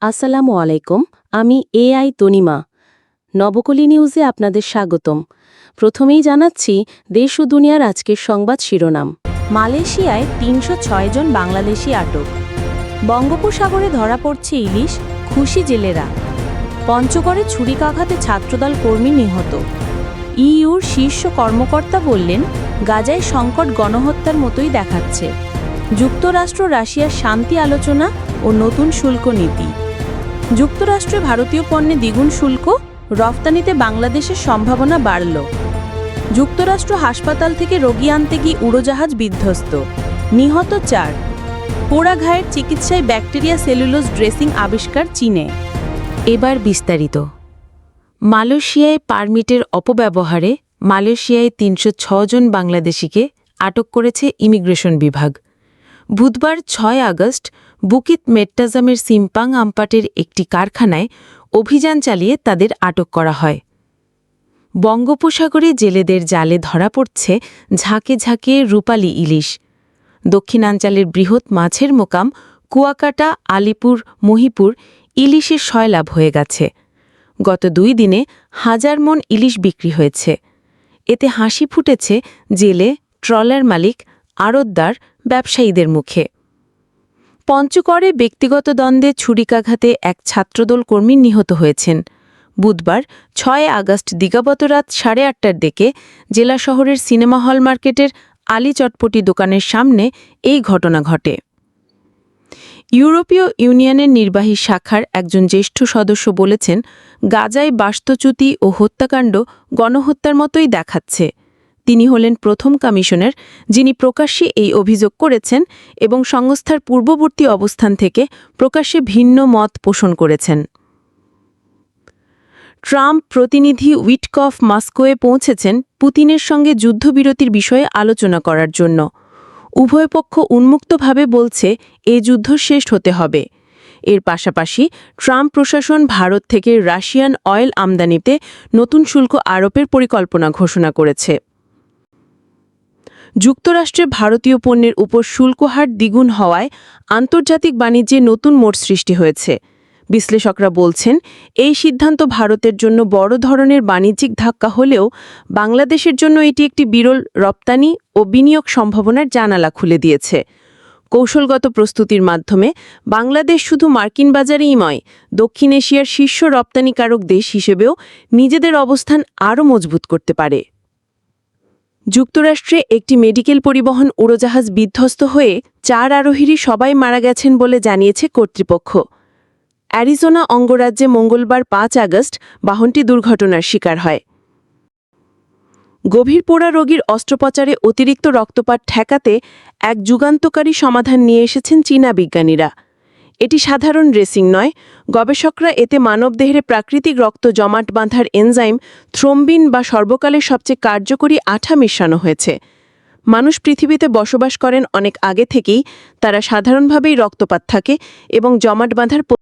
আসসালামু আলাইকুম। আমি এআই তনিমা। নবকলি নিউজে আপনাদের স্বাগতম। প্রথমেই জানাচ্ছি দেশ ও দুনিয়ার আজকের সংবাদ শিরোনাম। মালয়েশিয়ায় ৩০৬ জন বাংলাদেশি আটক। বঙ্গোপসাগরে ধরা পড়ছে ইলিশ, খুশি জেলেরা। পঞ্চগড়ে ছুরিকাঘাতে ছাত্রদল কর্মী নিহত। ইইউর শীর্ষ কর্মকর্তা বললেন, গাজায় সংকট গণহত্যার মতোই দেখাচ্ছে। যুক্তরাষ্ট্র রাশিয়ার শান্তি আলোচনা ও নতুন শুল্ক নীতি। যুক্তরাষ্ট্রে ভারতীয় পণ্যে দ্বিগুণ শুল্ক, রফতানিতে বাংলাদেশের সম্ভাবনা বাড়ল। যুক্তরাষ্ট্র হাসপাতাল থেকে রোগী আনতে গিয়ে উড়োজাহাজ বিধ্বস্ত, নিহত ৪। পোড়া ঘায়ের চিকিৎসায় ব্যাকটেরিয়া সেলুলোজ ড্রেসিং আবিষ্কার চীনে। এবার বিস্তারিত। মালয়েশিয়ায় পারমিটের অপব্যবহারে মালয়েশিয়ায় ৩০৬ জন বাংলাদেশিকে আটক করেছে ইমিগ্রেশন বিভাগ। বুধবার ৬ আগস্ট বুকিত মেট্টাজামের সিম্পাং আম্পাটের একটি কারখানায় অভিযান চালিয়ে তাদের আটক করা হয়। বঙ্গোপসাগরে জেলেদের জালে ধরা পড়ছে ঝাঁকে ঝাঁকে রূপালী ইলিশ। দক্ষিণাঞ্চলের বৃহৎ মাছের মোকাম কুয়াকাটা, আলিপুর, মহিপুর ইলিশের সয়লাভ হয়ে গেছে। গত ২ দিনে ১,০০০ মণ ইলিশ বিক্রি হয়েছে। এতে হাসি ফুটেছে জেলে, ট্রলার মালিক, আড়তদার, ব্যবসায়ীদের মুখে। পঞ্চগড়ে ব্যক্তিগত দ্বন্দ্বে ছুরিকাঘাতে এক ছাত্রদল কর্মী নিহত হয়েছেন। বুধবার ৬ আগস্ট দিবাগত রাত ৮:৩০টার দিকে জেলা শহরের সিনেমা হল মার্কেটের আলী চটপটি দোকানের সামনে এই ঘটনা ঘটে। ইউরোপীয় ইউনিয়নের নির্বাহী শাখার একজন জ্যেষ্ঠ সদস্য বলেছেন, গাজায় বাস্তুচ্যুতি ও হত্যাকাণ্ড গণহত্যার মতোই দেখাচ্ছে। তিনি হলেন প্রথম কমিশনার যিনি প্রকাশ্যে এই অভিযোগ করেছেন এবং সংস্থার পূর্ববর্তী অবস্থান থেকে প্রকাশ্যে ভিন্ন মত পোষণ করেছেন। ট্রাম্প প্রতিনিধি উইটকফ মস্কোয় পৌঁছেছেন পুতিনের সঙ্গে যুদ্ধবিরতির বিষয়ে আলোচনা করার জন্য। উভয় পক্ষ উন্মুক্তভাবে বলছে এ যুদ্ধ শেষ হতে হবে। এর পাশাপাশি ট্রাম্প প্রশাসন ভারত থেকে রাশিয়ান অয়েল আমদানিতে নতুন শুল্ক আরোপের পরিকল্পনা ঘোষণা করেছে। যুক্তরাষ্ট্রে ভারতীয় পণ্যের উপর শুল্ক হার দ্বিগুণ হওয়ায় আন্তর্জাতিক বাণিজ্যে নতুন মোড় সৃষ্টি হয়েছে। বিশ্লেষকরা বলছেন, এই সিদ্ধান্ত ভারতের জন্য বড় ধরনের বাণিজ্যিক ধাক্কা হলেও বাংলাদেশের জন্য এটি একটি বিরল রপ্তানি ও বিনিয়োগ সম্ভাবনার জানালা খুলে দিয়েছে। কৌশলগত প্রস্তুতির মাধ্যমে বাংলাদেশ শুধু মার্কিন বাজারেই নয়, দক্ষিণ এশিয়ার শীর্ষ রপ্তানিকারক দেশ হিসেবেও নিজেদের অবস্থান আরও মজবুত করতে পারে। যুক্তরাষ্ট্রে একটি মেডিকেল পরিবহন উড়োজাহাজ বিধ্বস্ত হয়ে ৪ আরোহীরই সবাই মারা গেছেন বলে জানিয়েছে কর্তৃপক্ষ। অ্যারিজোনা অঙ্গরাজ্যে মঙ্গলবার ৫ আগস্ট বাহনটি দুর্ঘটনার শিকার হয়। গভীর পোড়া রোগীর অস্ত্রোপচারে অতিরিক্ত রক্তপাত ঠেকাতে এক যুগান্তকারী সমাধান নিয়ে এসেছেন চীনা বিজ্ঞানীরা। এটি সাধারণ ড্রেসিং নয়, গবেষকরা এতে মানবদেহে প্রাকৃতিক রক্ত জমাট বাঁধার এনজাইম থ্রোম্বিন বা সর্বকালের সবচেয়ে কার্যকরী আঠা মিশানো হয়েছে। মানুষ পৃথিবীতে বসবাস করেন অনেক আগে থেকেই, তারা সাধারণভাবেই রক্তপাত থাকে এবং জমাট বাঁধার